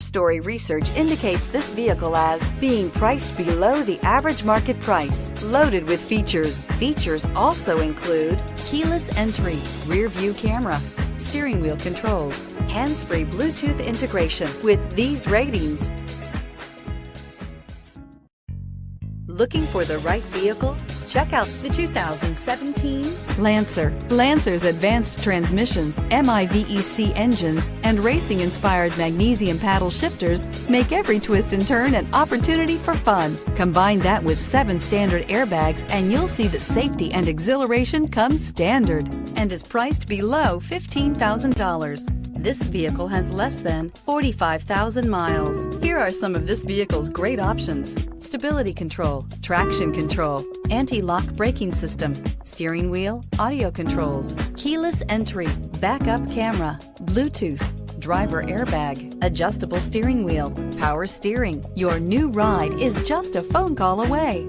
Story research indicates this vehicle as being priced below the average market price. Loaded with features. Features also include keyless entry, rear view camera, steering wheel controls, hands-free Bluetooth integration. With these ratings, looking for the right vehicle? Check out the 2017 Lancer. Lancer's advanced transmissions, MIVEC engines, and racing-inspired magnesium paddle shifters make every twist and turn an opportunity for fun. Combine that with 7 standard airbags and you'll see that safety and exhilaration come standard and is priced below $15,000. This vehicle has less than 45,000 miles. Here are some of this vehicle's great options: stability control, traction control, anti-lock braking system, steering wheel audio controls, keyless entry, backup camera, Bluetooth, driver airbag, adjustable steering wheel, power steering. Your new ride is just a phone call away.